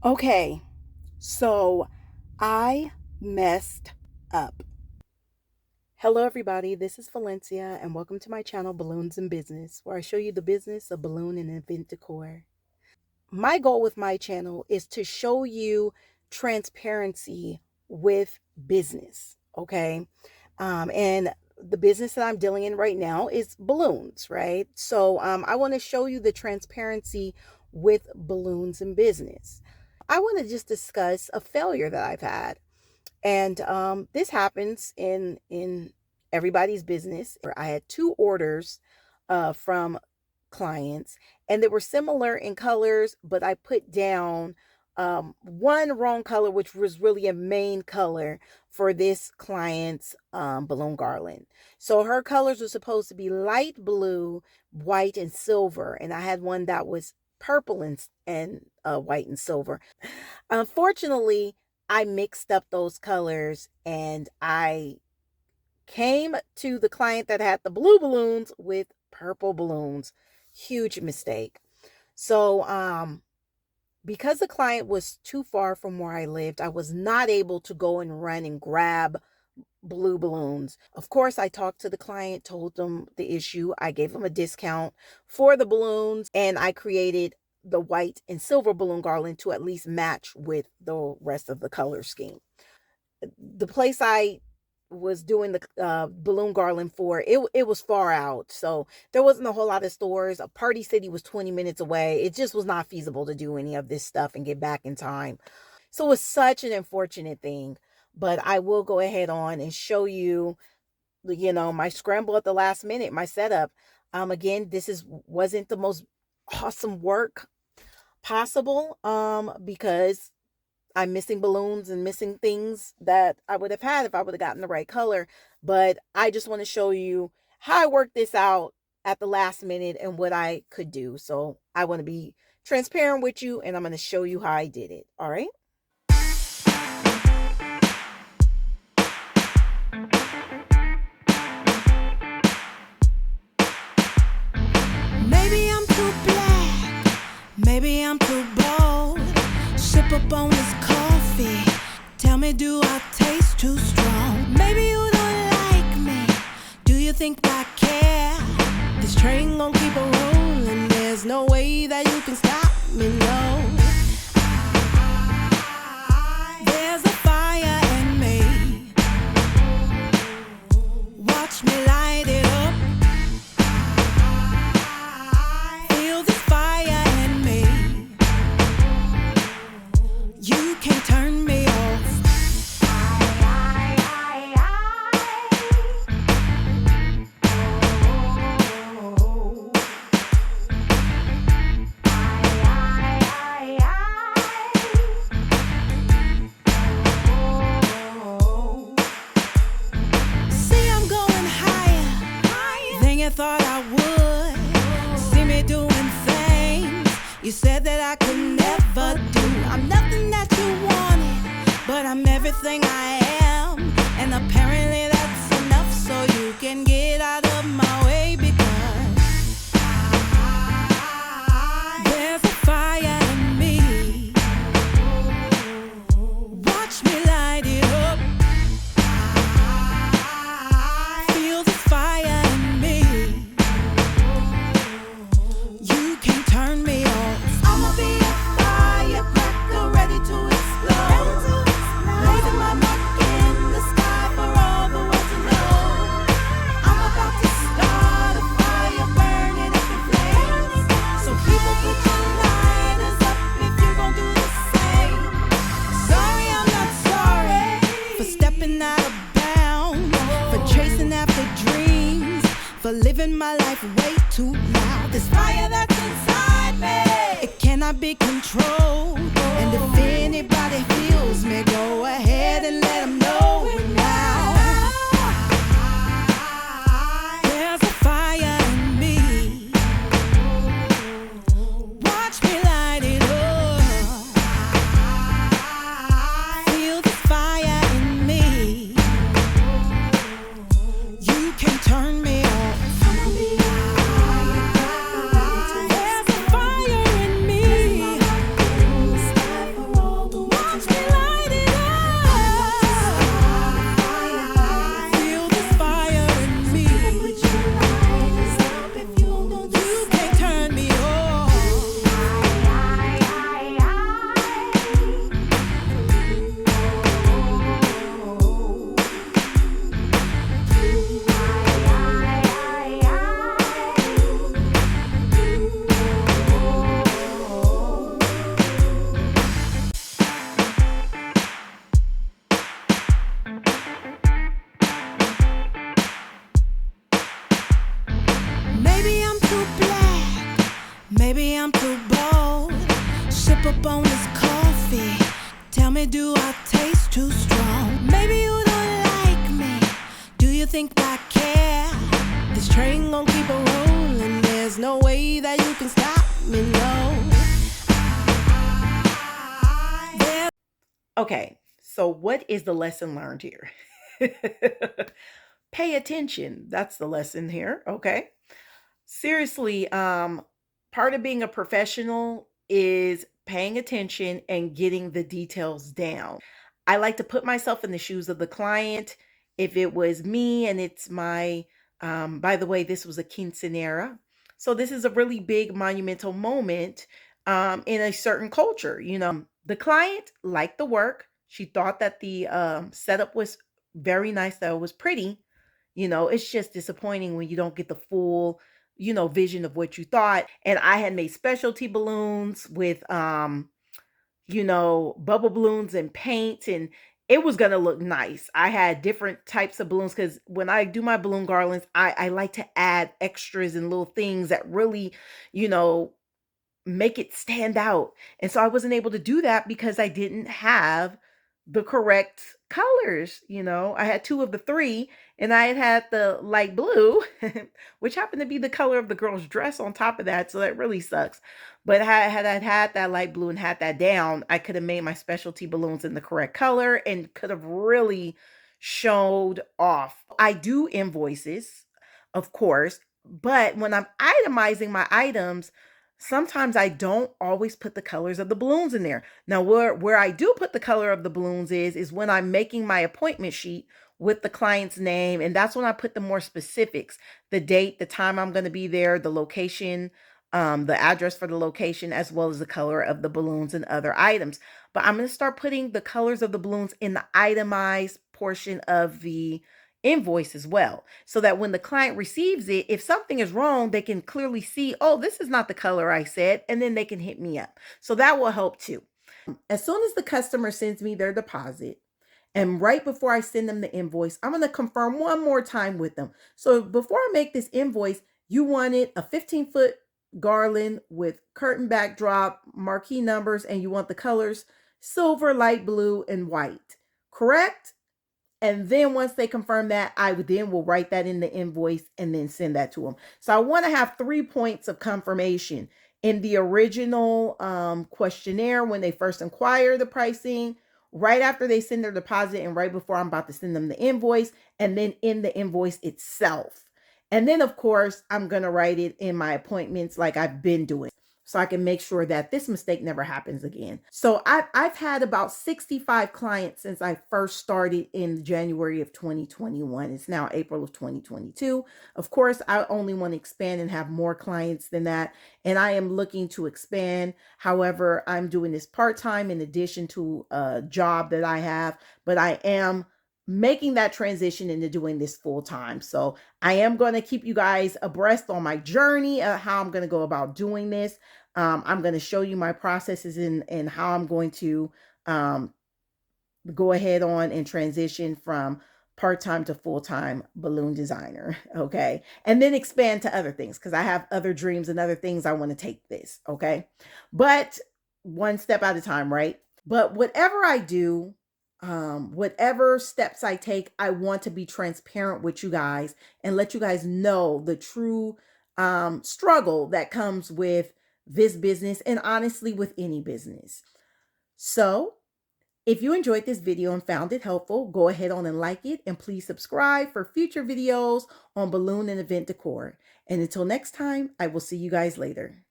Okay, so I messed up. Hello, everybody. This is Valencia, and welcome to my channel, Balloons and Business, where I show you the business of balloon and event decor. My goal with my channel is to show you transparency with business, okay? And the business that I'm dealing in right now is balloons, right? So I want to show you the transparency with balloons and business. I want to just discuss a failure that I've had. And this happens in everybody's business. I had two orders from clients, and they were similar in colors, but I put down one wrong color, which was really a main color for this client's balloon garland. So her colors were supposed to be light blue, white, and silver, and I had one that was purple and white and silver. Unfortunately, I mixed up those colors and I came to the client that had the blue balloons with purple balloons. Huge mistake. So, because the client was too far from where I lived, I was not able to go and run and grab blue balloons. Of course, I talked to the client, told them the issue. I gave them a discount for the balloons, and I created the white and silver balloon garland to at least match with the rest of the color scheme. The place I was doing the balloon garland for, it was far out, so there wasn't a whole lot of stores. A Party City was 20 minutes away. It just was not feasible to do any of this stuff and get back in time. So it was such an unfortunate thing, but I will go ahead on and show you, my scramble at the last minute, my setup. Again, this wasn't the most awesome work possible, because I'm missing balloons and missing things that I would have had if I would have gotten the right color. But I just want to show you how I worked this out at the last minute and what I could do. So I want to be transparent with you, and I'm going to show you how I did it. All right. Maybe I'm too black, maybe I'm too bold. Sip up on this coffee, tell me, do I taste too strong? Maybe you don't like me, do you think I care? This train gon' keep a rolling, there's no way that you can stop me, no. There's a fire in me, watch me light it up. Feel this fire in me, you can't turn me off. See, I'm going higher than you thought I would. See me doing things you said that I could never do. I'm nothing that you wanted, but I'm everything I am. And apparently that's enough, so you can get out of my way, because there's a fire in me. Watch me light it up. Feel this fire in me, you can't turn me off. I'ma be a firecracker ready to explode, blazing my mark in the sky for all the world to know. I'm about to start a fire burning up in flames, so people put your lighters up if you're gonna do the same. Sorry, I'm not sorry for stepping out of bounds, for chasing after dreams, for living my life way too loud. This fire that's inside me, it cannot be controlled. And if anybody feels me, go ahead and let them know it now. There's a fire in me, watch me light it up. Feel this fire in me, you can't turn me off. There's a fire in me, on this coffee. Tell me, do I taste too strong? Maybe you don't like me. Do you think I care? This train gon' keep on rolling. There's no way that you can stop me, no. Okay, so what is the lesson learned here? Pay attention. That's the lesson here. Okay. Seriously, part of being a professional is paying attention and getting the details down. I like to put myself in the shoes of the client. If it was me and it's my, by the way, this was a quinceanera. So this is a really big monumental moment in a certain culture. The client liked the work. She thought that the setup was very nice, that it was pretty. It's just disappointing when you don't get the full, vision of what you thought. And I had made specialty balloons with bubble balloons and paint, and it was gonna look nice. I had different types of balloons because when I do my balloon garlands, I like to add extras and little things that really, you know, make it stand out. And so I wasn't able to do that because I didn't have the correct colors. I had two of the three, and I had the light blue, which happened to be the color of the girl's dress on top of that. So that really sucks. But had I had that light blue and had that down, I could have made my specialty balloons in the correct color and could have really showed off. I do invoices, of course, but when I'm itemizing my items, sometimes I don't always put the colors of the balloons in there. Now, where I do put the color of the balloons is when I'm making my appointment sheet with the client's name, and that's when I put the more specifics, the date, the time I'm going to be there, the location, the address for the location, as well as the color of the balloons and other items. But I'm going to start putting the colors of the balloons in the itemized portion of the invoice as well, so that when the client receives it, if something is wrong, they can clearly see, oh, this is not the color I said, and then they can hit me up. So that will help too. As soon as the customer sends me their deposit, and right before I send them the invoice, I'm going to confirm one more time with them. So before I make this invoice, you wanted a 15-foot garland with curtain backdrop, marquee numbers, and you want the colors silver, light blue, and white, correct? And then once they confirm that, I then will write that in the invoice and then send that to them. So I want to have 3 points of confirmation in the original questionnaire when they first inquire the pricing, right after they send their deposit, and right before I'm about to send them the invoice, and then in the invoice itself. And then, of course, I'm going to write it in my appointments like I've been doing, so I can make sure that this mistake never happens again. So I've had about 65 clients since I first started in January of 2021. It's now April of 2022. Of course, I only want to expand and have more clients than that. And I am looking to expand. However, I'm doing this part-time in addition to a job that I have, but I am making that transition into doing this full time. So I am going to keep you guys abreast on my journey, how I'm going to go about doing this. I'm going to show you my processes and how I'm going to go ahead on and transition from part-time to full-time balloon designer. Okay. And then expand to other things, because I have other dreams and other things I want to take this. Okay. But one step at a time, right? But whatever I do, whatever steps I take, I want to be transparent with you guys and let you guys know the true struggle that comes with this business, and honestly with any business. So if you enjoyed this video and found it helpful, go ahead on and like it, and please subscribe for future videos on balloon and event decor. And until next time, I will see you guys later.